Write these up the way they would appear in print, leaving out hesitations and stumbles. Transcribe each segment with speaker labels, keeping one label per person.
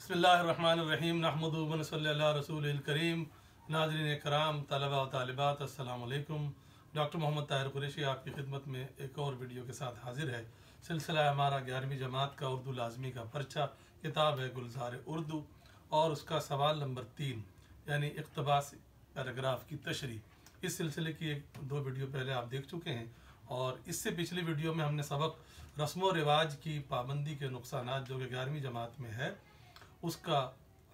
Speaker 1: बिस्मिल्लाहिर्रहमानिर्रहीम नहमदुहु व नसल्ली अला रसूलिल करीम। नाज़रीन कराम, तलबा व तालिबात, अस्सलामु अलैकुम। डॉक्टर मोहम्मद ताहिर कुरैशी आपकी खिदमत में एक और वीडियो के साथ हाजिर है। सिलसिला हमारा 11वीं जमात का उर्दू लाजमी का पर्चा, किताब है गुलजार उर्दू और उसका सवाल नंबर 3 यानी इक़्तिबास पैराग्राफ की तशरीह। इस सिलसिले की दो वीडियो पहले आप देख चुके हैं और इससे पिछली वीडियो में हमने सबक रस्म व रिवाज की पाबंदी के नुकसानात जो कि 11वीं जमात में है उसका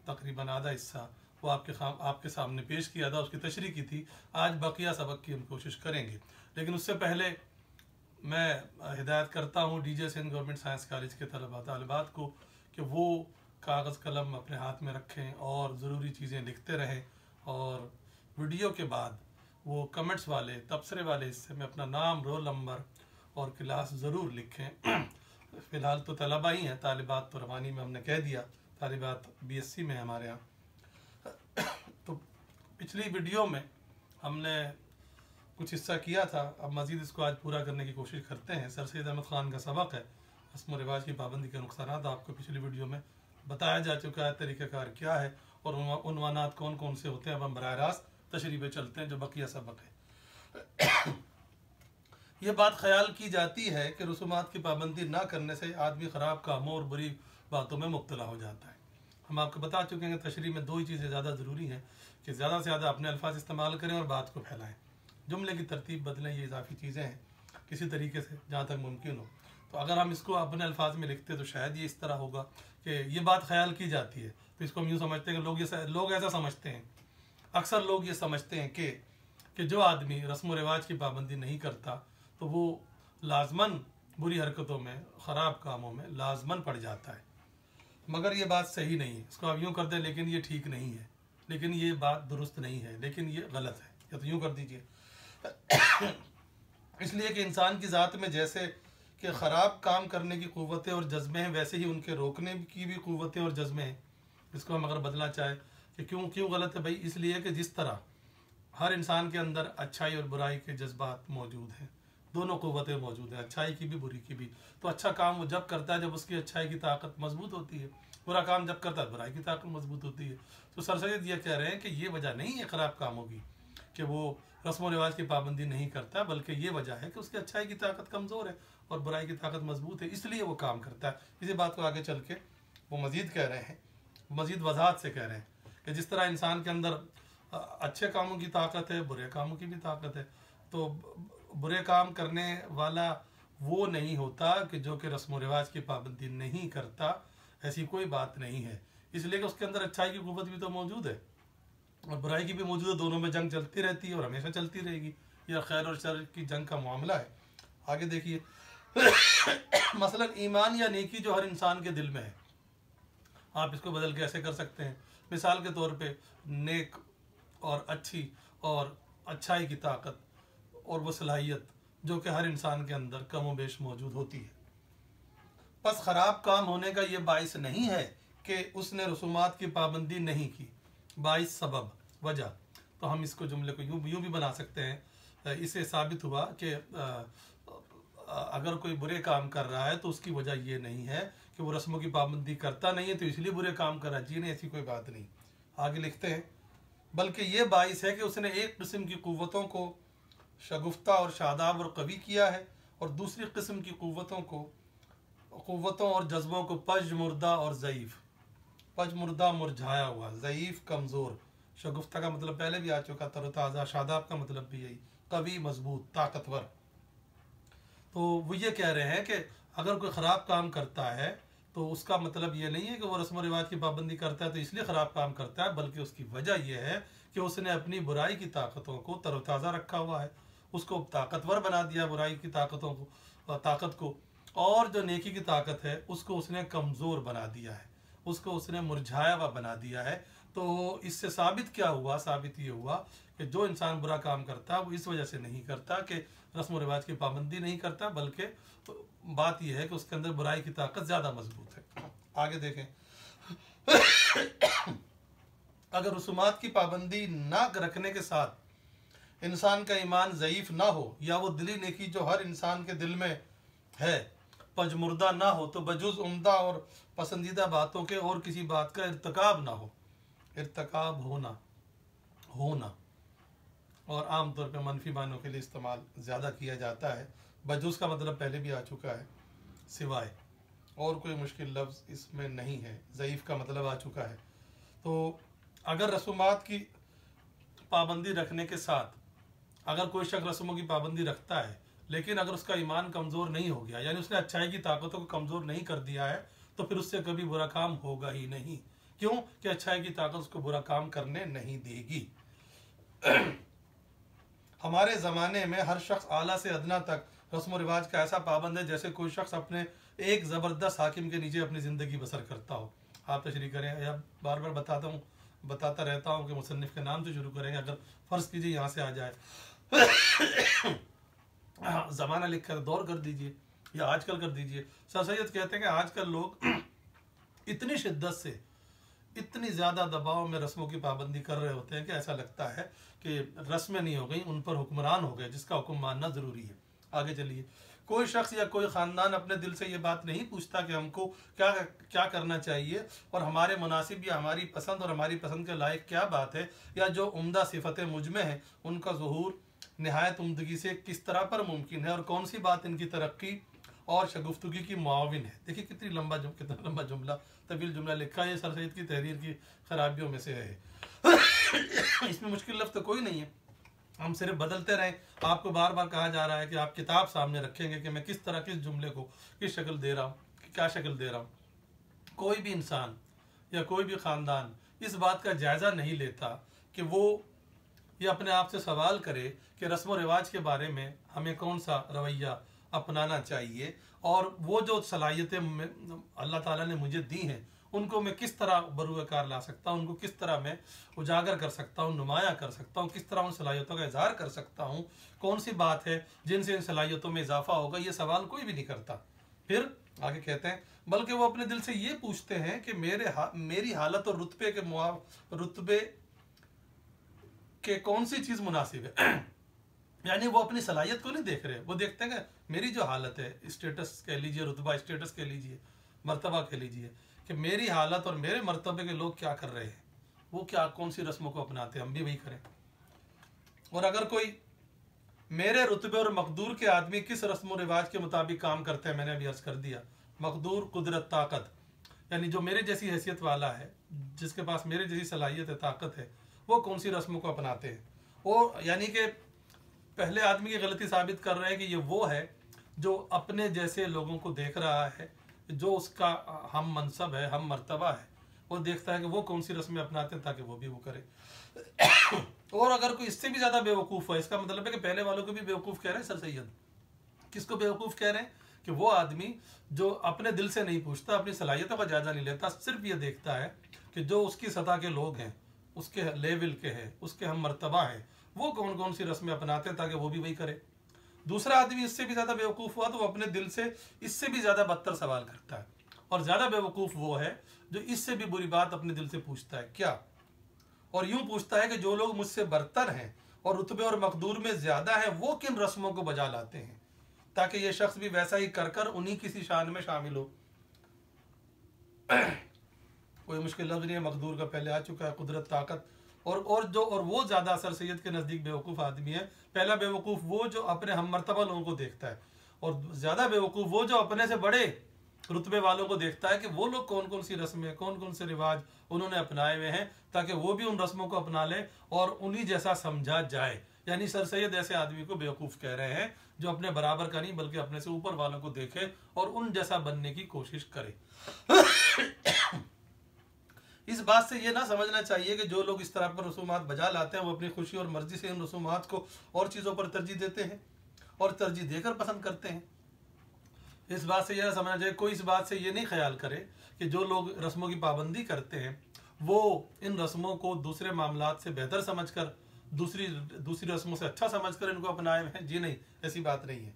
Speaker 1: तकरीबन आधा हिस्सा वो आपके सामने पेश किया था, उसकी तशरीह की थी। आज बकिया सबक की हम कोशिश करेंगे, लेकिन उससे पहले मैं हिदायत करता हूँ DJ Sindh government science college के तलबा तालिबात को कि वो कागज़ कलम अपने हाथ में रखें और ज़रूरी चीज़ें लिखते रहें और वीडियो के बाद वो कमेंट्स वाले तबसरे वाले हिस्से में अपना नाम, रोल नंबर और क्लास ज़रूर लिखें। फ़िलहाल तो तलबा ही हैं, तालिबात तो रवानी में हमने कह दिया, तालिबात BSc में हमारे यहाँ। तो पिछली वीडियो में हमने कुछ हिस्सा किया था, अब मज़ीद इसको आज पूरा करने की कोशिश करते हैं। सर सैयद अहमद ख़ान का सबक है रस्म व रिवाज की पाबंदी के नुकसानात। आपको पिछली वीडियो में बताया जा चुका है तरीक़ाकार क्या है और उन्वानात कौन कौन से होते हैं। अब हम बराह रास्त तशरीह पे चलते हैं जो बकिया सबक है। ये बात ख्याल की जाती है कि रसूमात की पाबंदी ना करने से आदमी ख़राब कामों और बुरी बातों में मुब्तला हो जाता है। हम आपको बता चुके हैं तशरीह में दो ही चीज़ें ज़्यादा ज़रूरी हैं कि ज़्यादा से ज़्यादा अपने अल्फाज इस्तेमाल करें और बात को फैलाएं, जुमले की तरतीब बदलें। ये इजाफी चीज़ें हैं किसी तरीके से जहाँ तक मुमकिन हो। तो अगर हम इसको अपने अल्फाज में लिखते तो शायद ये इस तरह होगा कि ये बात ख्याल की जाती है तो इसको हम यूँ समझते हैं कि लोग ऐसा समझते हैं, अक्सर लोग ये समझते हैं कि जो आदमी रस्म व रिवाज की पाबंदी नहीं करता तो वो लाजमन बुरी हरकतों में, ख़राब कामों में लाजमन पड़ जाता है। मगर ये बात सही नहीं है। इसको आप यूँ कर दें लेकिन ये ठीक नहीं है, लेकिन ये बात दुरुस्त नहीं है, लेकिन ये गलत है, या तो यूँ कर दीजिए। इसलिए कि इंसान की ज़ात में जैसे कि ख़राब काम करने की क़ुव्वतें और जज्बे हैं, वैसे ही उनके रोकने की भी क़ुव्वतें और जज्बे हैं। इसको हम अगर बदलना चाहें कि क्यों गलत है भाई, इसलिए कि जिस तरह हर इंसान के अंदर अच्छाई और बुराई के जज्बात मौजूद हैं, दोनों क़ुव्वतें मौजूद हैं, अच्छाई की भी बुरी की भी। तो अच्छा काम वो जब करता है जब उसकी अच्छाई की ताकत मजबूत होती है, बुरा काम जब करता है बुराई की ताकत मजबूत होती है। तो सर सैयद ये कह रहे हैं कि ये वजह नहीं है ख़राब कामों की कि वो रस्म व रिवाज की पाबंदी नहीं करता, बल्कि ये वजह है कि उसकी अच्छाई की ताकत कमज़ोर है और बुराई की ताकत मजबूत है, इसलिए वो काम करता है। इसी बात को आगे चल के वो मज़ीद कह रहे हैं, मज़ीद वजाहत से कह रहे हैं कि जिस तरह इंसान के अंदर अच्छे कामों की ताकत है, बुरे कामों की भी ताकत है, तो बुरे काम करने वाला वो नहीं होता कि जो कि रस्म व रिवाज की पाबंदी नहीं करता, ऐसी कोई बात नहीं है। इसलिए कि उसके अंदर अच्छाई की क़ुव्वत भी तो मौजूद है और बुराई की भी मौजूद है, दोनों में जंग चलती रहती है और हमेशा चलती रहेगी। यह खैर और शर की जंग का मामला है। आगे देखिए। मसलन ईमान या नेकी जो हर इंसान के दिल में है, आप इसको बदल के ऐसे कर सकते हैं। मिसाल के तौर पे नेक और अच्छी और अच्छाई की ताकत और वो सलाहियत जो कि हर इंसान के अंदर कम व बेश मौजूद होती है। बस ख़राब काम होने का ये बाइस नहीं है कि उसने रसूमात की पाबंदी नहीं की, बाइस सबब वजह। तो हम इसको जुमले को यूँ भी बना सकते हैं। इससे साबित हुआ कि अगर कोई बुरे काम कर रहा है तो उसकी वजह ये नहीं है कि वो रस्मों की पाबंदी करता नहीं है तो इसलिए बुरे काम कर रहा है। जी नहीं, ऐसी कोई बात नहीं। आगे लिखते हैं, बल्कि ये बाइस है कि उसने एक किस्म की क़ुव्वतों को शगुफ्ता और शादाब और कवी किया है और दूसरी किस्म की क़ुव्वतों और जज्बों को पज मुर्दा और ज़ईफ़। पज मुर्दा मुरझाया हुआ, ज़ईफ़ कमज़ोर। शगुफ्ता का मतलब पहले भी आ चुका, तरोताज़ा। शादाब का मतलब भी यही, कवी मजबूत ताकतवर। तो वो ये कह रहे हैं कि अगर कोई ख़राब काम करता है तो उसका मतलब ये नहीं है कि वो रस्म व रिवाज की पाबंदी करता है तो इसलिए ख़राब काम करता है, बल्कि उसकी वजह यह है कि उसने अपनी बुराई की ताकतों को तरोताज़ा रखा हुआ है, उसको ताकतवर बना दिया बुराई की ताकत को, और जो नेकी की ताकत है उसको उसने कमज़ोर बना दिया है, उसको उसने मुरझाया हुआ बना दिया है। तो इससे साबित क्या हुआ? साबित ये हुआ कि जो इंसान बुरा काम करता है वो इस वजह से नहीं करता कि रस्म व रिवाज की पाबंदी नहीं करता, बल्कि बात यह है कि उसके अंदर बुराई की ताकत ज़्यादा मजबूत है। आगे देखें। अगर रसूमात की पाबंदी ना रखने के साथ इंसान का ईमान ज़ईफ़ ना हो या वो दिली नेकी जो हर इंसान के दिल में है पजमुर्दा ना हो तो बजुज़ उम्दा और पसंदीदा बातों के और किसी बात का इर्तिकाब ना हो। इर्तिकाब होना और आम तौर पे मनफी मानों के लिए इस्तेमाल ज़्यादा किया जाता है। बजुज़ का मतलब पहले भी आ चुका है, सिवाय, और कोई मुश्किल लफ्ज़ इसमें नहीं है। ज़ईफ़ का मतलब आ चुका है। तो अगर रसूमात की पाबंदी रखने के साथ अगर कोई शख्स रस्मों की पाबंदी रखता है लेकिन अगर उसका ईमान कमज़ोर नहीं हो गया, यानी उसने अच्छाई की ताकतों को कमज़ोर नहीं कर दिया है, तो फिर उससे कभी बुरा काम होगा ही नहीं। क्यों? कि अच्छाई की ताकत उसको बुरा काम करने नहीं देगी। हमारे ज़माने में हर शख्स आला से अदना तक रस्म व रिवाज का ऐसा पाबंद है जैसे कोई शख्स अपने एक ज़बरदस्त हाकिम के नीचे अपनी ज़िंदगी बसर करता हो। आप तशरीह करें, या बार बार बताता रहता हूँ कि मुसन्निफ़ के नाम से शुरू करेंगे। अगर फ़र्ज़ कीजिए यहाँ से आ जाए ज़माना लिख कर दौर कर दीजिए या आजकल कर दीजिए। सर सैयद कहते हैं कि आजकल लोग इतनी शिद्दत से, इतनी ज़्यादा दबाव में रस्मों की पाबंदी कर रहे होते हैं कि ऐसा लगता है कि रस्में नहीं हो गई, उन पर हुक्मरान हो गए, जिसका हुक्म मानना ज़रूरी है। आगे चलिए। कोई शख्स या कोई ख़ानदान अपने दिल से ये बात नहीं पूछता कि हमको क्या क्या करना चाहिए और हमारे मुनासिब या हमारी पसंद और हमारी पसंद के लायक क्या बात है, या जो उम्दा सिफ़तें मुझमें हैं उनका ज़ुहूर नहायत उम्दगी से किस तरह पर मुमकिन है और कौन सी बात इनकी तरक्की और शगुफ्तगी की मुआविन है। देखिए कितना लंबा जुमला, तवील जुमला लिखा है। सर सैयद की तहरीर की खराबियों में से है। इसमें मुश्किल लफ्ज़ तो कोई नहीं है, हम सिर्फ बदलते रहें। आपको बार बार कहा जा रहा है कि आप किताब सामने रखेंगे कि मैं किस तरह किस जुमले को किस शक्ल दे रहा हूँ, क्या शक्ल दे रहा हूँ। कोई भी इंसान या कोई भी ख़ानदान इस बात का जायज़ा नहीं लेता कि वो ये अपने आप से सवाल करे कि रस्म व रिवाज के बारे में हमें कौन सा रवैया अपनाना चाहिए और वो जो सलाहियतें अल्लाह ताला ने मुझे दी हैं उनको मैं किस तरह बरूकार ला सकता हूँ, उनको किस तरह मैं उजागर कर सकता हूँ, नुमाया कर सकता हूँ, किस तरह उन सलाहियतों का इजहार कर सकता हूँ, कौन सी बात है जिनसे इन सलाहियतों में इजाफा होगा। ये सवाल कोई भी नहीं करता। फिर आगे कहते हैं, बल्कि वो अपने दिल से ये पूछते हैं कि मेरी हालत और रुतबे के कौन सी चीज़ मुनासिब है। यानी वो अपनी सलाहियत को नहीं देख रहे, वो देखते हैं कि मेरी जो हालत है, स्टेटस कह लीजिए, रुतबा स्टेटस कह लीजिए, मर्तबा कह लीजिए, कि मेरी हालत और मेरे मर्तबे के लोग क्या कर रहे हैं, वो क्या कौन सी रस्मों को अपनाते हैं, हम भी वही करें। और अगर कोई मेरे रुतबे और मकदूर के आदमी किस रस्म व रिवाज के मुताबिक काम करते हैं, मैंने अभी अर्ज कर दिया। मकदूर कुदरत ताकत, यानी जो मेरे जैसी हैसियत वाला है, जिसके पास मेरे जैसी सलाहियत है, ताकत है, वो कौन सी रस्मों को अपनाते हैं। वो यानी कि पहले आदमी की गलती साबित कर रहे हैं कि ये वो है जो अपने जैसे लोगों को देख रहा है, जो उसका हम मनसब है, हम मर्तबा है, वो देखता है कि वो कौन सी रस्में अपनाते हैं ताकि वो भी वो करे। और अगर कोई इससे भी ज़्यादा बेवकूफ़ है, इसका मतलब है कि पहले वालों को भी बेवकूफ़ कह रहे हैं सर सैयद। किसको बेवकूफ़ कह रहे हैं? कि वो आदमी जो अपने दिल से नहीं पूछता, अपनी सलाहियतों का जायज़ा नहीं लेता, सिर्फ ये देखता है कि जो उसकी सतह के लोग हैं, उसके लेवल के हैं, उसके हम मर्तबा हैं, वो कौन कौन सी रस्में अपनाते हैं ताकि वो भी वही करे। दूसरा आदमी इससे भी ज़्यादा बेवकूफ़ हुआ तो वो अपने दिल से इससे भी ज़्यादा बदतर सवाल करता है। और ज़्यादा बेवकूफ़ वो है जो इससे भी बुरी बात अपने दिल से पूछता है। क्या? और यूं पूछता है कि जो लोग मुझसे बरतर हैं और रुतबे और मकदूर में ज़्यादा है वो किन रस्मों को बजा लाते हैं, ताकि ये शख्स भी वैसा ही कर कर उन्हीं किसी शान में शामिल हो। कोई मुश्किल लफ्ज़ नहीं है, मकदूर का पहले आ चुका है, कुदरत ताकत। और वो ज़्यादा सर सैयद के नज़दीक बेवकूफ़ आदमी है। पहला बेवकूफ़ वो जो अपने हम मर्तबा लोगों को देखता है, और ज़्यादा बेवकूफ़ वो जो अपने से बड़े रुतबे वालों को देखता है कि वो लोग कौन कौन सी रस्में, कौन कौन से रिवाज उन्होंने अपनाए हुए हैं ताकि वो भी उन रस्मों को अपना ले और उन्हीं जैसा समझा जाए। यानी सर सैयद ऐसे आदमी को बेवकूफ़ कह रहे हैं जो अपने बराबर का नहीं बल्कि अपने से ऊपर वालों को देखे और उन जैसा बनने की कोशिश करे। इस बात से ये ना समझना चाहिए कि जो लोग इस तरह पर रसूमात बजा लाते हैं वो अपनी खुशी और मर्जी से इन रसूमात को और चीज़ों पर तरजीह देते हैं और तरजीह देकर पसंद करते हैं। इस बात से यह ना समझना चाहिए, कोई इस बात से ये नहीं ख्याल करे कि जो लोग रस्मों की पाबंदी करते हैं वो इन रस्मों को दूसरे मामलात से बेहतर समझकर, दूसरी रस्मों से अच्छा समझकर इनको अपनाए हैं। जी नहीं, ऐसी बात नहीं है।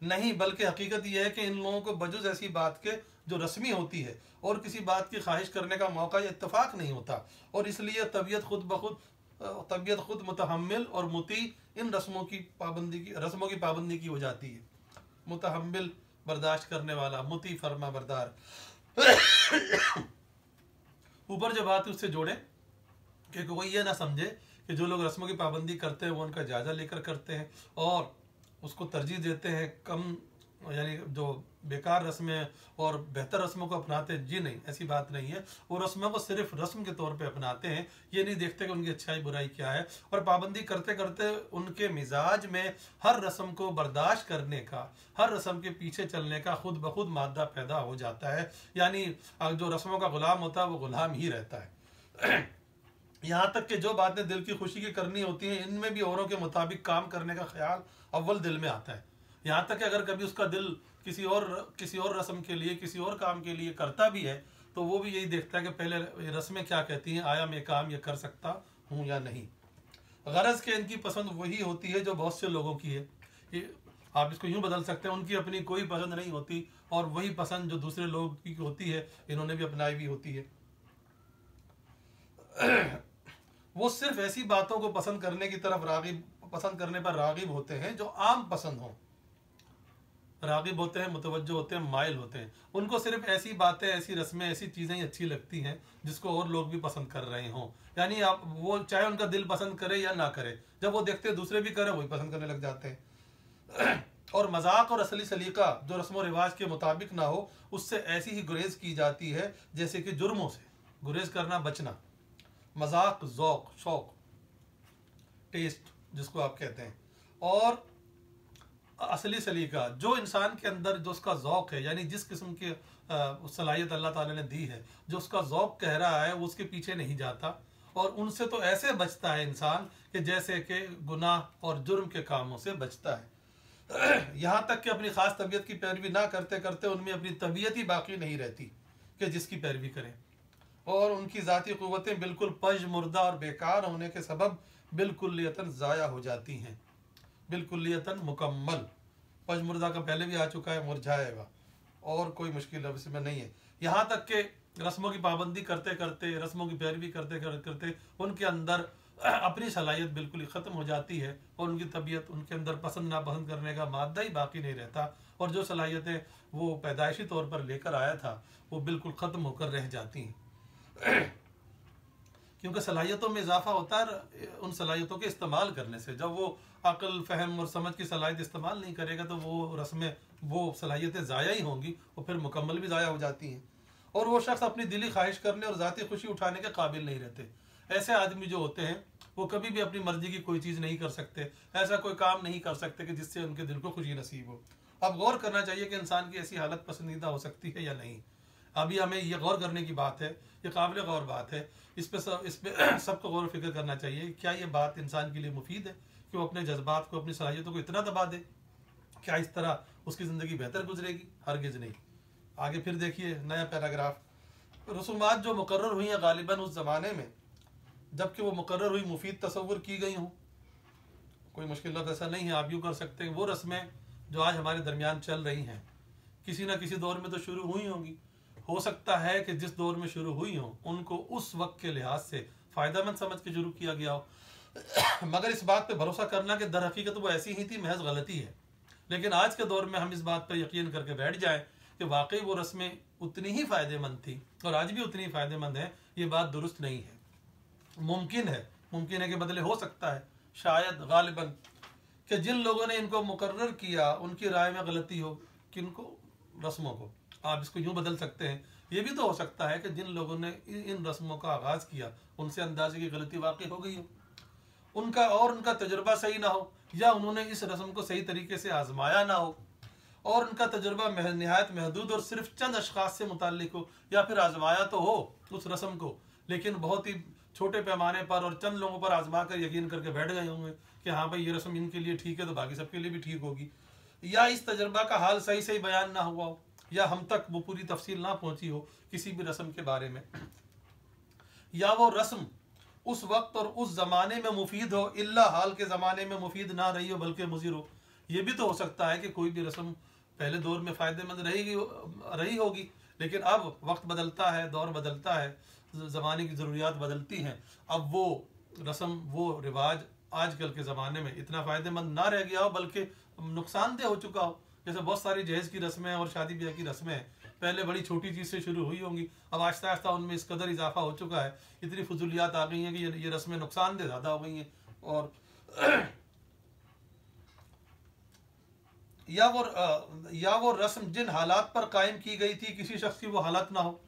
Speaker 1: नहीं, बल्कि हकीकत यह है कि इन लोगों को बजुज़ ऐसी बात के जो रस्मी होती है और किसी बात की ख्वाहिश करने का मौका या इत्तफाक नहीं होता, और इसलिए तबीयत खुद मुतहम्मिल और मुती इन रस्मों की पाबंदी की हो जाती है। मुतहम्मिल बर्दाश्त करने वाला, मुती फरमा बरदार। ऊपर जो बात है उससे जोड़े कि कोई ये ना समझे कि जो लोग रस्मों की पाबंदी करते हैं वो उनका जायज़ा लेकर करते हैं और उसको तरजीह देते हैं कम, यानी जो बेकार रस्में और बेहतर रस्मों को अपनाते हैं। जी नहीं, ऐसी बात नहीं है। वो रस्मों को सिर्फ रस्म के तौर पे अपनाते हैं, ये नहीं देखते कि उनकी अच्छाई बुराई क्या है। और पाबंदी करते करते उनके मिजाज में हर रस्म को बर्दाश्त करने का, हर रस्म के पीछे चलने का खुद ब खुद मादा पैदा हो जाता है। यानी जो रस्मों का गुलाम होता है वो गुलाम ही रहता है। यहाँ तक कि जो बातें दिल की खुशी की करनी होती हैं, इनमें भी औरों के मुताबिक काम करने का ख्याल अव्वल दिल में आता है। यहाँ तक कि अगर कभी उसका दिल किसी और रस्म के लिए, किसी और काम के लिए करता भी है, तो वो भी यही देखता है कि पहले रस्में क्या कहती हैं, आया मैं काम ये कर सकता हूँ या नहीं। गरज के इनकी पसंद वही होती है जो बहुत से लोगों की है। आप इसको यूँ बदल सकते हैं, उनकी अपनी कोई पसंद नहीं होती और वही पसंद जो दूसरे लोगों की होती है इन्होंने भी अपनाई भी होती है। वो सिर्फ ऐसी बातों को पसंद करने की तरफ पसंद करने पर रागिब होते हैं जो आम पसंद हो, रागिब होते हैं, मुतवज्जो होते हैं, माइल होते हैं। उनको सिर्फ ऐसी बातें, ऐसी रस्में, ऐसी चीज़ें ही अच्छी लगती हैं जिसको और लोग भी पसंद कर रहे हों। यानी आप वो चाहे उनका दिल पसंद करे या ना करे, जब वो देखते हैं दूसरे भी करें वही पसंद करने लग जाते हैं। और मजाक और असली सलीका जो रस्म व रिवाज के मुताबिक ना हो, उससे ऐसी ही गुरेज की जाती है जैसे कि जुर्मों से गुरेज करना, बचना। मजाक ज़ौक, शौक, टेस्ट जिसको आप कहते हैं, और असली सलीका जो इंसान के अंदर जो उसका ज़ौक है, यानी जिस किस्म की सलाहियत अल्लाह ताला ने दी है, जो उसका ज़ौक कह रहा है वो उसके पीछे नहीं जाता और उनसे तो ऐसे बचता है इंसान कि जैसे कि गुनाह और जुर्म के कामों से बचता है। यहाँ तक कि अपनी ख़ास तबीयत की पैरवी ना करते करते उनमें अपनी तबीयत ही बाकी नहीं रहती कि जिसकी पैरवी करें, और उनकी ज़ाती क़ुव्वतें बिल्कुल पज मुर्दा और बेकार होने के सबब बिल्कुलियतन ज़ाया हो जाती हैं। बिल्कुलियतन मुकम्मल, पज मुर्दा का पहले भी आ चुका है, मुरझाएगा, और कोई मुश्किल अब इसमें नहीं है। यहाँ तक कि रस्मों की पाबंदी करते करते, रस्मों की पैरवी करते करते उनके अंदर अपनी सलाहियत बिल्कुल ही ख़त्म हो जाती है और उनकी तबीयत, उनके अंदर पसंद नापसंद करने का मादा ही बाकी नहीं रहता, और जो सलाहियतें वो पैदाइशी तौर पर लेकर आया था वो बिल्कुल ख़त्म होकर रह जाती हैं। क्योंकि सलाहियतों में इजाफा होता है उन सलाहियतों के इस्तेमाल करने से। जब वो अक्ल, फ़हम और समझ की सलाहियत इस्तेमाल नहीं करेगा तो वो रस्में, वो सलाहियतें ज़ाया ही होंगी और फिर मुकम्मल भी ज़ाया हो जाती हैं, और वो शख्स अपनी दिली ख्वाहिश करने और ज़ाती खुशी उठाने के काबिल नहीं रहते। ऐसे आदमी जो होते हैं वो कभी भी अपनी मर्जी की कोई चीज़ नहीं कर सकते, ऐसा कोई काम नहीं कर सकते कि जिससे उनके दिल को खुशी नसीब हो। अब गौर करना चाहिए कि इंसान की ऐसी हालत पसंदीदा हो सकती है या नहीं। अभी हमें ये गौर करने की बात है, ये काबिल गौर बात है, इस पे सबको गौर फिक्र करना चाहिए। क्या ये बात इंसान के लिए मुफीद है कि वो अपने जज्बात को, अपनी सलाहियतों को इतना दबा दे? क्या इस तरह उसकी ज़िंदगी बेहतर गुजरेगी? हरगिज़ नहीं। आगे फिर देखिए नया पैराग्राफ। रसूमात जो मुकर्रर हुई हैं गालिबन उस ज़माने में जबकि वो मुकर्रर हुई मुफीद तसव्वुर की गई हों, कोई मुश्किल लफ्ज़ ऐसा नहीं है। आप यूँ कर सकते हैं, वो रस्में जो आज हमारे दरमियान चल रही हैं किसी न किसी दौर में तो शुरू हुई होंगी। हो सकता है कि जिस दौर में शुरू हुई हो उनको उस वक्त के लिहाज से फ़ायदेमंद समझ के शुरू किया गया हो, मगर इस बात पे भरोसा करना कि दर हकीकत वो ऐसी ही थी महज गलती है। लेकिन आज के दौर में हम इस बात पर यकीन करके बैठ जाएं कि वाकई वो रस्में उतनी ही फ़ायदेमंद थी और आज भी उतनी ही फ़ायदेमंद है, ये बात दुरुस्त नहीं है। मुमकिन है के बदले हो सकता है, शायद गालिबन, कि जिन लोगों ने इनको मुकर्रर किया उनकी राय में गलती हो। किनको? रस्मों को। आप इसको यूँ बदल सकते हैं, ये भी तो हो सकता है कि जिन लोगों ने इन रस्मों का आगाज़ किया उनसे अंदाजे की गलती वाकई हो गई हो, उनका तजुर्बा सही ना हो, या उन्होंने इस रस्म को सही तरीके से आजमाया ना हो, और उनका तजुर्बा नहायत महदूद और सिर्फ चंद अशखास से मुताल्लिक हो, या फिर आजमाया तो हो उस रस्म को लेकिन बहुत ही छोटे पैमाने पर और चंद लोगों पर आजमा कर यकीन करके बैठ गए होंगे कि हाँ भाई ये रस्म इनके लिए ठीक है तो बाकी सबके लिए भी ठीक होगी, या इस तजुर्बा का हाल सही सही बयान ना हुआ हो, या हम तक वो पूरी तफसील ना पहुंची हो किसी भी रस्म के बारे में, या वो रस्म उस वक्त और उस ज़माने में मुफीद हो इल्ला हाल के ज़माने में मुफीद ना रही हो बल्कि मुज़िर हो। ये भी तो हो सकता है कि कोई भी रस्म पहले दौर में फ़ायदेमंद रही होगी, लेकिन अब वक्त बदलता है, दौर बदलता है, ज़माने की ज़रूरियात बदलती हैं, अब वो रस्म, वो रिवाज आजकल के ज़माने में इतना फ़ायदेमंद ना रह गया हो बल्कि नुकसानदेह हो चुका हो, जैसे बहुत सारी जहेज की रस्में और शादी ब्याह की रस्में पहले बड़ी छोटी चीज़ से शुरू हुई होंगी, अब आहिस्ता आहिस्ता उनमें इस कदर इजाफा हो चुका है, इतनी फजूलियात आ गई हैं कि ये रस्में नुकसानदेह ज़्यादा हो गई हैं। और या वो रस्म जिन हालात पर कायम की गई थी किसी शख्स की वो हालत ना हो,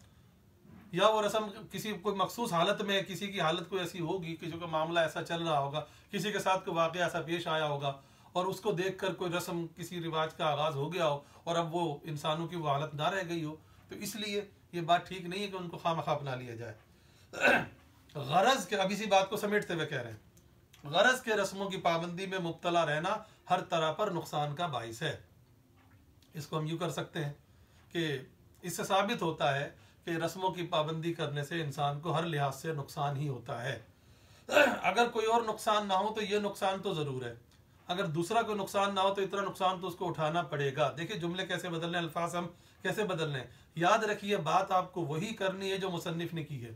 Speaker 1: या वो रस्म किसी कोई मखसूस हालत में किसी की हालत कोई ऐसी होगी, किसी का मामला ऐसा चल रहा होगा, किसी के साथ कोई वाक़या ऐसा पेश आया होगा और उसको देख कर कोई रस्म किसी रिवाज का आगाज़ हो गया हो और अब वो इंसानों की वो हालत ना रह गई हो, तो इसलिए ये बात ठीक नहीं है कि उनको खामखा अपना लिया जाए। गरज के, अब इसी बात को समेटते हुए कह रहे हैं, गरज के रस्मों की पाबंदी में मुब्तला रहना हर तरह पर नुकसान का बाइस है। इसको हम यूँ कर सकते हैं कि इससे साबित होता है कि रस्मों की पाबंदी करने से इंसान को हर लिहाज से नुकसान ही होता है। अगर कोई और नुकसान ना हो तो ये नुकसान तो ज़रूर है, अगर दूसरा कोई नुकसान ना हो तो इतना नुकसान तो उसको उठाना पड़ेगा। देखिए जुमले कैसे बदलने, अल्फाज हम कैसे बदलने। याद रखिए बात आपको वही करनी है जो मुसन्निफ ने की है।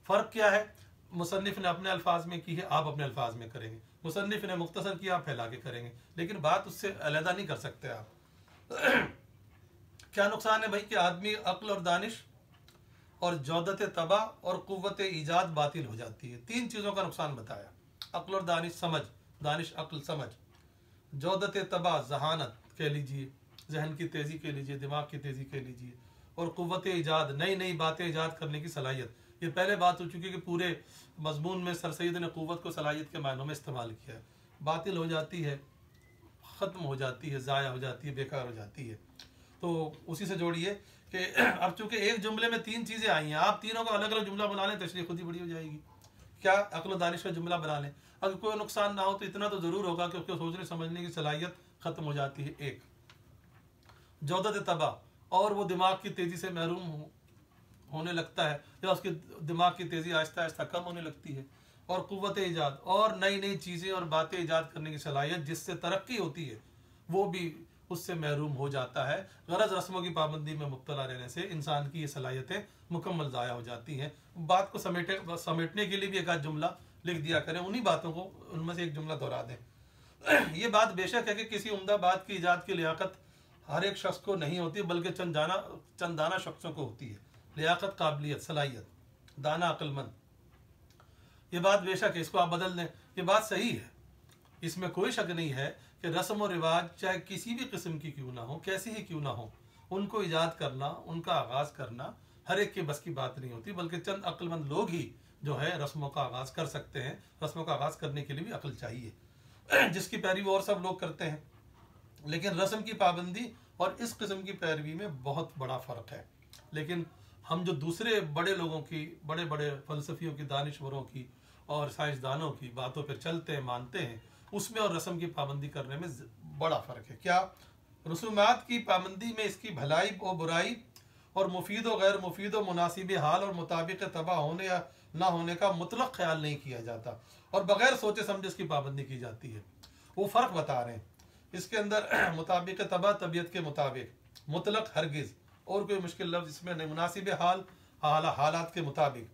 Speaker 1: फ़र्क क्या है, मुसन्निफ ने अपने अल्फाज में की है, आप अपने अल्फाज में करेंगे। मुसन्निफ ने मुख्तसर किया, आप फैला के करेंगे, लेकिन बात उससे अलहदा नहीं कर सकते आप। क्या नुकसान है भाई कि आदमी अक्ल और दानिश और जौदत तबा और कुव्वत ईजाद बातिल हो जाती है। तीन चीज़ों का नुकसान बताया, अक्ल और दानिश समझ, दानिश अक्ल समझ, जौदत तबा जहानत कह लीजिए, जहन की तेज़ी कह लीजिए, दिमाग की तेज़ी कह लीजिए, और कुव्वत ईजाद नई नई बातें ईजाद करने की सलाहियत। ये पहले बात हो चुकी है कि पूरे मजमून में सर सैयद ने कुव्वत को सलाहियत के मायनों में इस्तेमाल किया है। बातिल हो जाती है, ख़त्म हो जाती है, ज़ाया हो जाती है, बेकार हो जाती है। तो उसी से जोड़िए कि अब चूंकि एक जुमले में तीन चीज़ें आई हैं, आप तीनों का अलग अलग जुमला बना लें तशरीह खुद ही बड़ी हो जाएगी। क्या अक्ल दानिश का जुमला बना लें, अगर कोई नुकसान ना हो तो इतना तो ज़रूर होगा कि उसको सोचने समझने की सलाहियत ख़त्म हो जाती है। एक जौदत तबा, और वो दिमाग की तेज़ी से महरूम होने लगता है, या उसके दिमाग की तेज़ी आहिस्ता आहिस्ता कम होने लगती है। और कुव्वत ईजाद, और नई नई चीज़ें और बातें ईजाद करने की सलाहियत जिससे तरक्की होती है, वो भी उससे महरूम हो जाता है। गरज रस्मों की पाबंदी में मुब्तला रहने से इंसान की ये सलाहियतें मुकम्मल ज़ाया हो जाती हैं। बात को समेटने के लिए भी एक आध जुमला लिख दिया करें, उन्हीं बातों को उनमें से एक जुमला दोहरा दें। ये बात बेशक है कि किसी उम्दा बात की ईजाद की लियाकत हर एक शख्स को नहीं होती, बल्कि चंद दाना शख्सों को होती है। लियाकत, काबिलियत, सलाहियत, दाना, अक्लमंद, ये बात बेशक है, इसको आप बदल दें, ये बात सही है, इसमें कोई शक नहीं है कि रस्म और रिवाज चाहे किसी भी किस्म की क्यों ना हो, कैसी ही क्यों ना हो, उनको ईजाद करना, उनका आगाज़ करना हर एक के बस की बात नहीं होती, बल्कि चंद अक्लमंद लोग ही जो है रस्मों का आगाज़ कर सकते हैं। रस्मों का आगाज़ करने के लिए भी अक्ल चाहिए, जिसकी पैरवी और सब लोग करते हैं। लेकिन रस्म की पाबंदी और इस किस्म की पैरवी में बहुत बड़ा फ़र्क है। लेकिन हम जो दूसरे बड़े लोगों की, बड़े बड़े फ़लसफ़ियों की, दानिश्वरों की और साइंसदानों की बातों पर चलते हैं, मानते हैं, उसमें और रस्म की पाबंदी करने में बड़ा फ़र्क है। क्या रसूमात की पाबंदी में इसकी भलाई और बुराई और मुफीद व गैर मुफीद व मुनासिब हाल और मुताबिक तबाह होने या ना होने का मुतलक ख्याल नहीं किया जाता, और बग़ैर सोचे समझे इसकी पाबंदी की जाती है। वो फ़र्क बता रहे हैं इसके अंदर। मुताबिक तबाह, तबीयत के मुताबिक, मुतलक हरगिज़, और कोई मुश्किल लफ्ज़ इसमें नहीं, मुनासिब हाल, हालात के मुताबिक।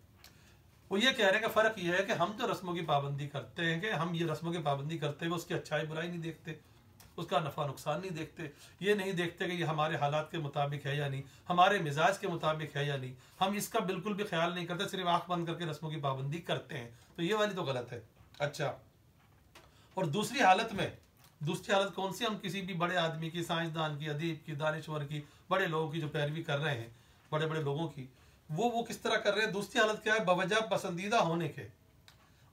Speaker 1: वो ये कह रहे हैं कि फ़र्क ये है कि हम जो रस्मों की पाबंदी करते हैं, कि हम ये रस्मों की पाबंदी करते हुए उसकी अच्छाई बुराई नहीं देखते, उसका नफ़ा नुकसान नहीं देखते, ये नहीं देखते कि ये हमारे हालात के मुताबिक है या नहीं, हमारे मिजाज के मुताबिक है या नहीं, हम इसका बिल्कुल भी ख्याल नहीं करते, सिर्फ आँख बंद करके रस्मों की पाबंदी करते हैं। तो ये वाली तो गलत है। अच्छा, और दूसरी हालत कौन सी, हम किसी भी बड़े आदमी की, साइंसदान की, अदीब की, दानिश्वर की, बड़े लोगों की जो पैरवी कर रहे हैं, बड़े बड़े लोगों की, वो किस तरह कर रहे हैं। दूसरी हालत क्या है, बवजह पसंदीदा होने के,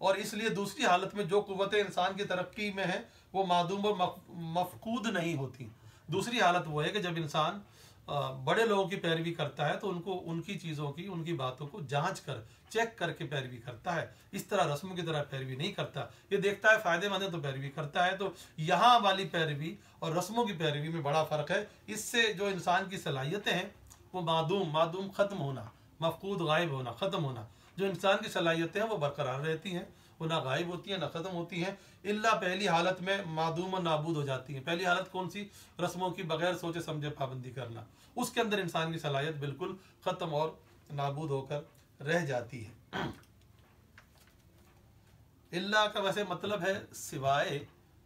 Speaker 1: और इसलिए दूसरी हालत में जो कुव्वतें इंसान की तरक्की में है वो मादूम और मफकूद नहीं होती। दूसरी हालत वो है कि जब इंसान बड़े लोगों की पैरवी करता है तो उनको, उनकी चीज़ों की, उनकी बातों को जांच कर, चेक करके पैरवी करता है, इस तरह रस्म की तरह पैरवी नहीं करता। ये देखता है फ़ायदेमंद है तो पैरवी करता है। तो यहाँ वाली पैरवी और रस्मों की पैरवी में बड़ा फ़र्क है। इससे जो इंसान की सलाहियतें हैं वो मादूम ख़त्म होना, मफकूद गायब होना, ख़त्म होना। जो इंसान की सलाहियतें हैं वो बरकरार रहती हैं, वो ना गायब होती हैं ना ख़त्म होती हैं, इल्ला पहली हालत में मादूम और नाबूद हो जाती हैं। पहली हालत कौन सी, रस्मों की बगैर सोचे समझे पाबंदी करना, उसके अंदर इंसान की सलाहियत बिल्कुल ख़त्म और नाबूद होकर रह जाती है। इल्ला का वैसे मतलब है सिवाय,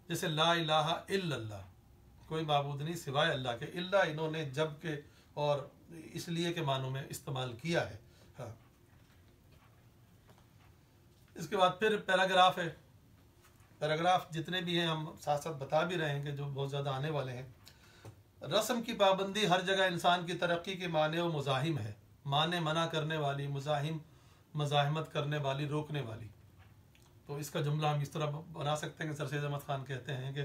Speaker 1: जैसे ला इलाहा इल्लल्लाह, कोई माबूद नहीं सिवाय अल्लाह के, इल्ला इन्होंने जब के और इसलिए के मानों में इस्तेमाल किया है। हाँ, इसके बाद फिर पैराग्राफ है। पैराग्राफ जितने भी हैं हम साथ साथ बता भी रहे हैं कि जो बहुत ज़्यादा आने वाले हैं। रस्म की पाबंदी हर जगह इंसान की तरक्की के माने व मुजाहिम है। माने मना करने वाली, मुजाहिम मजाहमत करने वाली, रोकने वाली। तो इसका जुमला हम इस तरह बना सकते हैं कि सर सैयद अहमद खान कहते हैं कि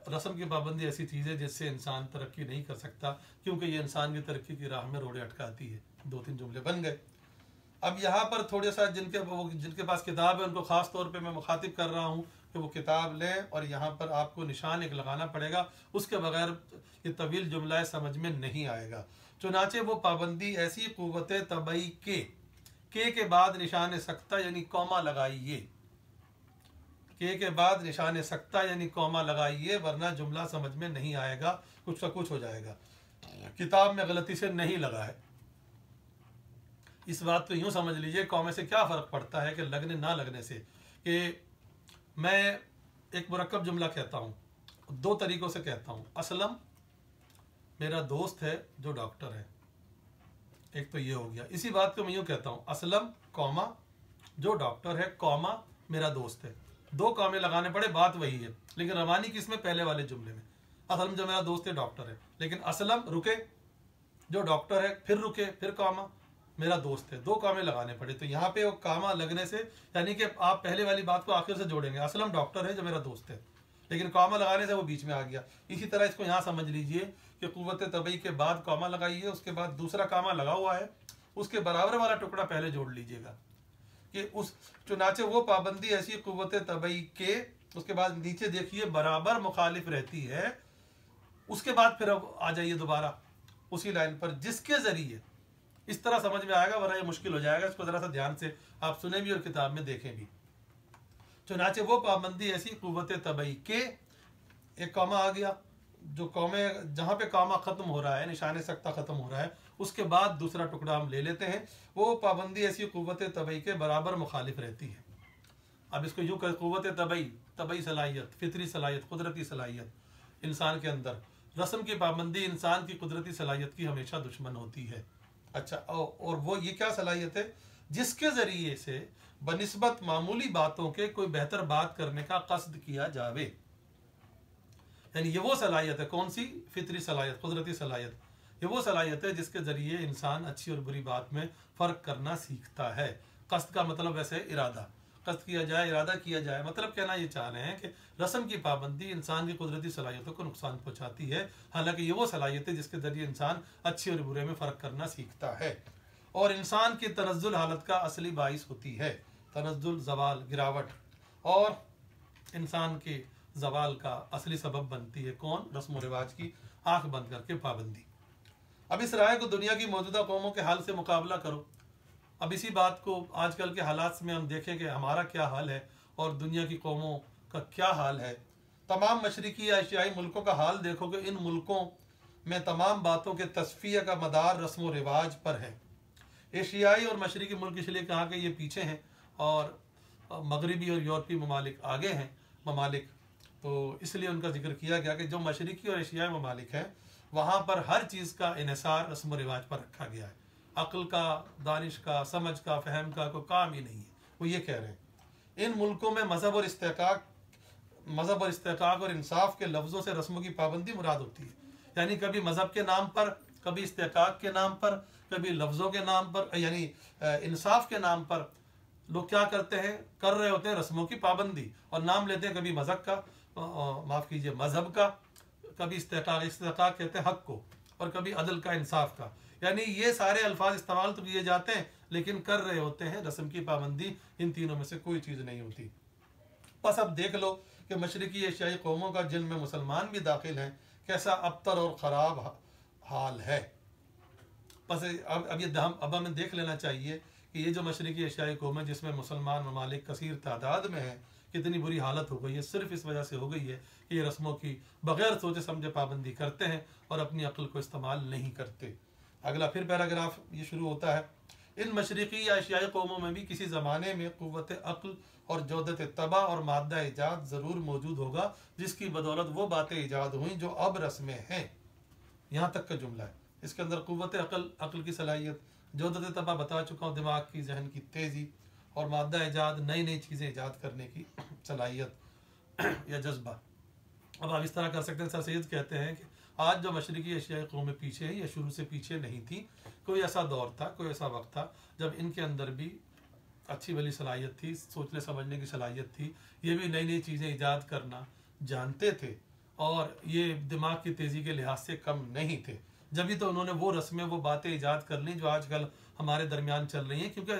Speaker 1: रस्म की पाबंदी ऐसी चीज़ है जिससे इंसान तरक्की नहीं कर सकता, क्योंकि ये इंसान की तरक्की की राह में रोड़े अटकाती है। 2-3 जुमले बन गए। अब यहाँ पर थोड़े सा जिनके पास किताब है उनको ख़ास तौर पे मैं मुखातिब कर रहा हूँ कि वो किताब लें, और यहाँ पर आपको निशान एक लगाना पड़ेगा, उसके बगैर ये तवील जुमला समझ में नहीं आएगा। चुनाचे वो पाबंदी ऐसी क़ुव्वत तबई के बाद निशान सख्ता यानी कौमा लगाइए, के बाद निशान सख्ता यानी कौमा लगाइए, वरना जुमला समझ में नहीं आएगा, कुछ का कुछ हो जाएगा। किताब में गलती से नहीं लगा है। इस बात को यूं समझ लीजिए, कौमे से क्या फ़र्क पड़ता है कि लगने ना लगने से। कि मैं एक मुरक्कब जुमला कहता हूँ, 2 तरीक़ों से कहता हूँ। असलम मेरा दोस्त है जो डॉक्टर है, एक तो ये हो गया। इसी बात को मैं यूँ कहता हूँ, असलम कौमा जो डॉक्टर है कौमा मेरा दोस्त है। 2 कौमे लगाने पड़े, बात वही है, लेकिन रवानी किसमें, पहले वाले जुमले में। असलम जो मेरा दोस्त है डॉक्टर है, लेकिन असलम रुके जो डॉक्टर है, फिर रुके, फिर कौमा मेरा दोस्त है, 2 कामे लगाने पड़े। तो यहाँ पे वो कामा लगने से यानी कि आप पहले वाली बात को आखिर से जोड़ेंगे, असलम डॉक्टर है जो मेरा दोस्त है, लेकिन कामा लगाने से वो बीच में आ गया। इसी तरह इसको यहाँ समझ लीजिए कि क़ुव्वत तबई के बाद कामा लगाइए, उसके बाद दूसरा कामा लगा हुआ है, उसके बराबर वाला टुकड़ा पहले जोड़ लीजिएगा कि उस चुनाचे वो पाबंदी ऐसी क़ुव्वत तबई के, उसके बाद नीचे देखिए बराबर मुखालिफ रहती है, उसके बाद फिर अब आ जाइए दोबारा उसी लाइन पर, जिसके ज़रिए। इस तरह समझ में आएगा, वरना ये मुश्किल हो जाएगा। इसको ज़रा सा ध्यान से आप सुने भी और किताब में देखें भी। चुनाचे वो पाबंदी ऐसी क़ुव्वत तबई के, एक कौमा आ गया, जो कौमे जहाँ पे कौमा ख़त्म हो रहा है, निशान सख्ता ख़त्म हो रहा है, उसके बाद दूसरा टुकड़ा हम ले लेते हैं। वो पाबंदी ऐसी क़ुव्वत तबई के बराबर मुखालिफ रहती है। अब इसको यूँ कर, क़ुव्वत तबई सलाहियत, फितरी सलाहियत, कुदरती सलाहियत इंसान के अंदर। रस्म की पाबंदी इंसान की कुदरती सलाहियत की हमेशा दुश्मन होती है। अच्छा, और वो ये क्या सलाहियत है, जिसके ज़रिए से बनिस्बत मामूली बातों के कोई बेहतर बात करने का कस्द किया जावे। यानी ये वो सलाहियत है, कौन सी, फितरी सलाहियत, कुदरती सलाहियत। ये वो सलाहियत है जिसके ज़रिए इंसान अच्छी और बुरी बात में फ़र्क करना सीखता है। कस्द का मतलब वैसे इरादा, कस्द किया जाए, इरादा किया जाए, मतलब कहना ये चाह रहे हैं कि रस्म की पाबंदी इंसान की कुदरती सलाहियतों को नुकसान पहुँचाती है। हालांकि ये वो सलाहियत है जिसके ज़रिए इंसान अच्छे और बुरे में फ़र्क करना सीखता है, और इंसान की तनज़्ज़ुल हालत का असली बाइस होती है। तनज़्ज़ुल ज़वाल, गिरावट, और इंसान के ज़वाल का असली सबब बनती है कौन, रस्म व रिवाज की आँख बंद करके पाबंदी। अब इस राय को दुनिया की मौजूदा कौमों के हाल से मुकाबला करो। अब इसी बात को आजकल के हालात में हम देखें कि हमारा क्या हाल है और दुनिया की कौमों का क्या हाल है। तमाम मशरिकी एशियाई मुल्कों का हाल देखो कि इन मुल्कों में तमाम बातों के तस्फिया का मदार रस्म व रिवाज पर है। एशियाई और मशरिकी मुल्क इसलिए कहा कि ये पीछे हैं और मगरबी और यूरोपीय ममालिक आगे हैं ममालिक, तो इसलिए उनका जिक्र किया गया कि जो मशरिकी और एशियाई ममालिक हैं वहाँ पर हर चीज़ का इन्हिसार रस्म व रिवाज पर रखा गया है। अक्ल का, दानिश का, समझ का, फ़हम का कोई काम ही नहीं है। वो ये कह रहे हैं इन मुल्कों में मज़हब और इस्तेकाक और इंसाफ के लफ्ज़ों से रस्मों की पाबंदी मुराद होती है। यानी कभी मज़हब के नाम पर, कभी इस्तेकाक के नाम पर, कभी लफ्ज़ों के नाम पर, यानी इंसाफ के नाम पर लोग क्या करते हैं, कर रहे होते हैं रस्मों की पाबंदी, और नाम लेते हैं कभी मज़हब का, माफ़ कीजिए मज़हब का, कभी इस्तेकाक कहते हैं हक़ को, और कभी अदल का, इंसाफ का। यानी ये सारे अल्फाज इस्तेमाल तो किए जाते हैं, लेकिन कर रहे होते हैं रस्म की पाबंदी। इन तीनों में से कोई चीज़ नहीं होती। बस अब देख लो कि मशरिकी एशियाई कौमों का, जिनमें मुसलमान भी दाखिल हैं, कैसा अबतर और ख़राब हाल है। बस अब हमें देख लेना चाहिए कि ये जो मशरिकी एशियाई कौमें जिसमें मुसलमान ममालिक कसीर तादाद में हैं, कितनी बुरी हालत हो गई है। सिर्फ इस वजह से हो गई है कि ये रस्मों की बग़ैर सोचे समझे पाबंदी करते हैं और अपनी अक्ल को इस्तेमाल नहीं करते। अगला फिर पैराग्राफ ये शुरू होता है, इन मशरक़ी या एशियाई कौमों में भी किसी ज़माने में क़ुव्वत अक़्ल और जौदत तबा और मादा ईजाद ज़रूर मौजूद होगा, जिसकी बदौलत वो बातें ईजाद हुई जो अब रस्में हैं। यहाँ तक का जुमला है। इसके अंदर क़ुव्वत अक़्ल की सलाहियत, जौदत तबा बता चुका हूँ, दिमाग की, जहन की तेज़ी, और मादा ईजाद, नई नई चीज़ें ईजाद करने की सलाहियत या जज्बा। अब आप इस तरह कर सकते हैं, सर सैयद कहते हैं कि आज जो मशरक़ी एशियाई कौमें पीछे हैं, या शुरू से पीछे नहीं थी। कोई ऐसा दौर था, कोई ऐसा वक्त था जब इनके अंदर भी अच्छी भली सलाहियत थी, सोचने समझने की सलाहियत थी, ये भी नई नई चीज़ें ईजाद करना जानते थे, और ये दिमाग की तेज़ी के लिहाज से कम नहीं थे। जब तो उन्होंने वो रस्में, वो बातें ईजाद कर ली जो आजकल हमारे दरमियान चल रही हैं, क्योंकि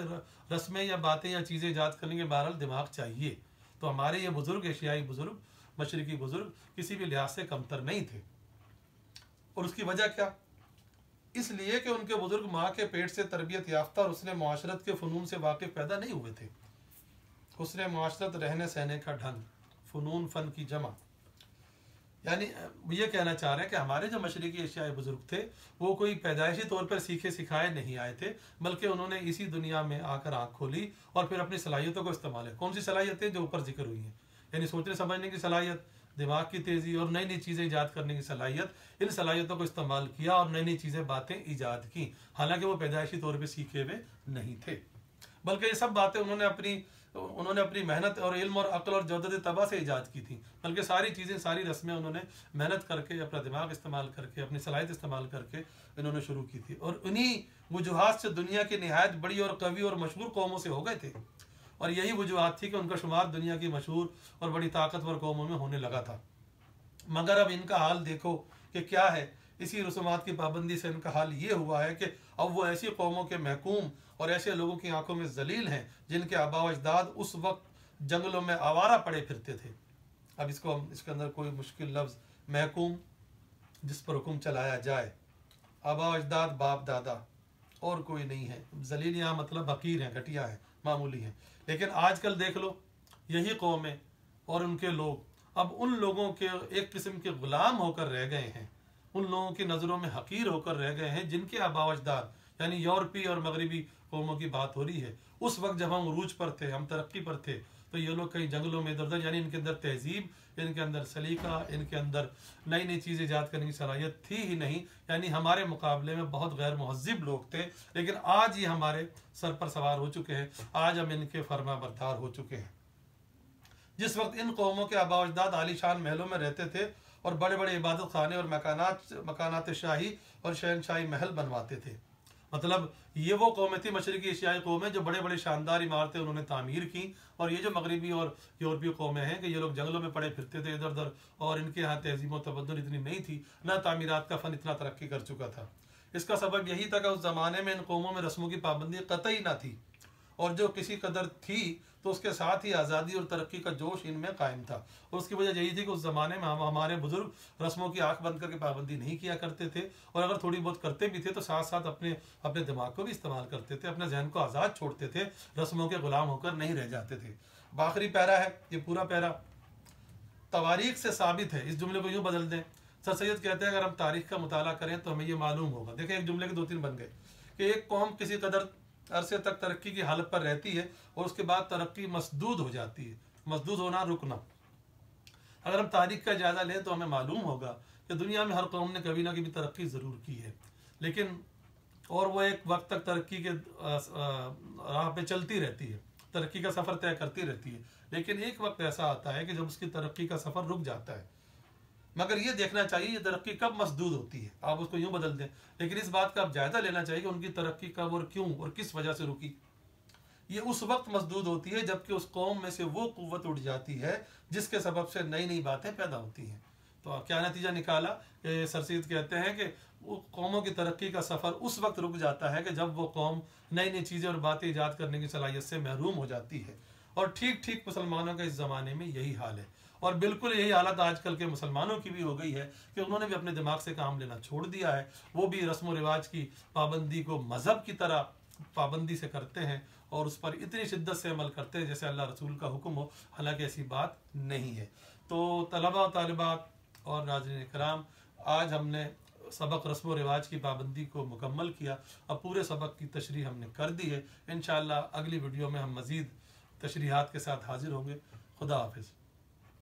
Speaker 1: रस्में या बातें या चीज़ें ईजाद करने के बहरहाल दिमाग चाहिए। तो हमारे ये बुज़ुर्ग, एशियाई बुज़ुर्ग, मशरक़ी बुज़ुर्ग किसी भी लिहाज से कमतर नहीं थे। और उसकी वजह क्या? इसलिए कि उनके बुजुर्ग माँ के पेट से तरबियत याफ्ता और उसने मुआशरत के फ़नून से वाकिफ़ पैदा नहीं हुए थे। उसने मुआशरत, रहने सहने का ढंग, फ़नून, फ़न की जमा, यानी ये कहना चाह रहे हैं कि हमारे जो मशरक़ी एशियाई बुजुर्ग थे वो कोई पैदाइशी तौर पर सीखे सिखाए नहीं आए थे, बल्कि उन्होंने इसी दुनिया में आकर आँख खोली और फिर अपनी सलाहियतों को इस्तेमाल है। कौन सी सलाहियतें? जो ऊपर जिक्र हुई हैं, यानी सोचने समझने की सलाहियत, दिमाग की तेज़ी और नई नई चीज़ें ईजाद करने की सलाहियत। इन सलाहियतों को इस्तेमाल किया और नई नई चीज़ें, बातें ईजाद की, हालांकि वो पैदाइशी तौर पर सीखे हुए नहीं थे, बल्कि ये सब बातें उन्होंने अपनी मेहनत और इल्म और अक्ल और जौदत तबा से ईजाद की थी। बल्कि सारी चीज़ें, सारी रस्में उन्होंने मेहनत करके, अपना दिमाग इस्तेमाल करके, अपनी सलाहियत इस्तेमाल करके इन्होंने शुरू की थी, और उन्हीं वजूहात से दुनिया की निहायत बड़ी और कवी और मशहूर कौमों से हो गए थे। और यही वजूहात थी कि उनका शुमार दुनिया की मशहूर और बड़ी ताकतवर कौमों में होने लगा था। मगर अब इनका हाल देखो कि क्या है। इसी रसूमात की पाबंदी से इनका हाल ये हुआ है कि अब वो ऐसी कौमों के महकूम और ऐसे लोगों की आंखों में जलील हैं जिनके आबा व अजदाद उस वक्त जंगलों में आवारा पड़े फिरते थे। अब इसके अंदर कोई मुश्किल लफ्ज़, महकूम, जिस पर हुक्म चलाया जाए, आबा व अजदाद, बाप दादा, और कोई नहीं है। जलील यहाँ मतलब हकीर हैं, घटिया हैं, मामूली हैं। लेकिन आजकल देख लो, यही कौमें और उनके लोग अब उन लोगों के एक किस्म के गुलाम होकर रह गए हैं, उन लोगों की नज़रों में हकीर होकर रह गए हैं जिनके आबा व अजदाद, यानी यूरोपीय और मगरबी कौमों की बात हो रही है। उस वक्त जब हम उरूज पर थे, हम तरक्की पर थे, तो ये लोग कहीं जंगलों में इधर उधर, यानी इनके अंदर तहजीब, इनके अंदर सलीका, इनके अंदर नई नई चीज़ें ईजाद करने की सलाहियत थी ही नहीं। यानी हमारे मुकाबले में बहुत गैर महज़िब लोग थे, लेकिन आज ये हमारे सर पर सवार हो चुके हैं, आज हम इनके फरमा बरदार हो चुके हैं। जिस वक्त इन कौमों के आबा अजदाद आलीशान महलों में रहते थे और बड़े बड़े इबादत खाने और मकानात शाही और शहनशाही महल बनवाते थे, मतलब ये वो कौमें थी, मशरक़ी एशियाई कौमें, जो बड़े बड़े शानदार इमारतें उन्होंने तामीर की। और ये जो मगरबी और यूरोपीय कौमें हैं कि ये लोग जंगलों में पड़े फिरते थे इधर उधर, और इनके यहाँ तहजीब व तबद्दुल इतनी नहीं थी, ना तामीरात का फ़न इतना तरक्की कर चुका था। इसका सबब यही था कि उस ज़माने में इन कौमों में रस्मों की पाबंदी कतई ना थी, और जो किसी कदर थी तो उसके साथ ही आज़ादी और तरक्की का जोश इनमें कायम था। और उसकी वजह यही थी कि उस ज़माने में हमारे बुजुर्ग रस्मों की आंख बंद करके पाबंदी नहीं किया करते थे, और अगर थोड़ी बहुत करते भी थे तो साथ साथ अपने दिमाग को भी इस्तेमाल करते थे, अपने जहन को आज़ाद छोड़ते थे, रस्मों के गुलाम होकर नहीं रह जाते थे। आखिरी पैरा है, ये पूरा पैरा तवारीख से साबित है। इस जुमले को यूँ बदल दें, सर सैयद कहते हैं अगर हम तारीख का मुताला करें तो हमें ये मालूम होगा। देखें, एक जुमले के दो तीन बन गए कि एक कौम किसी कदर अरसे तक तरक्की की हालत पर रहती है और उसके बाद तरक्की मसदूद हो जाती है। मसदूद होना, रुकना। अगर हम तारीख का जायज़ा लें तो हमें मालूम होगा कि दुनिया में हर कौम ने कभी ना कभी तरक्की ज़रूर की है, लेकिन और वो एक वक्त तक तरक्की के राह पे चलती रहती है, तरक्की का सफ़र तय करती रहती है। लेकिन एक वक्त ऐसा आता है कि जब उसकी तरक्की का सफ़र रुक जाता है। मगर ये देखना चाहिए ये तरक्की कब मसदूद होती है, आप उसको यूँ बदल दें, लेकिन इस बात का आप जायज़ा लेना चाहिए कि उनकी तरक्की कब और क्यों और किस वजह से रुकी। ये उस वक्त मसदूद होती है जबकि उस कौम में से वो कुव्वत उठ जाती है जिसके सबब से नई नई बातें पैदा होती हैं। तो क्या नतीजा निकाला? सर सैयद कहते हैं कि वो कौमों की तरक्की का सफ़र उस वक्त रुक जाता है कि जब वो कौम नई नई चीज़ें और बातें ईजाद करने की सलाहियत से महरूम हो जाती है। और ठीक ठीक मुसलमानों का इस ज़माने में यही हाल है, और बिल्कुल यही हालत आजकल के मुसलमानों की भी हो गई है कि उन्होंने भी अपने दिमाग से काम लेना छोड़ दिया है। वो भी रस्म व रिवाज की पाबंदी को मज़हब की तरह पाबंदी से करते हैं और उस पर इतनी शिद्दत से अमल करते हैं जैसे अल्लाह रसूल का हुक्म हो, हालांकि ऐसी बात नहीं है। तो तलबा तालिबात और नाज़रीन कराम, आज हमने सबक रस्म व रिवाज की पाबंदी को मुकम्मल किया। अब पूरे सबक की तशरीह हमने कर दी है। इंशाअल्लाह अगली वीडियो में हम मज़ीद तशरीहात के साथ हाजिर होंगे। खुदा हाफिज़।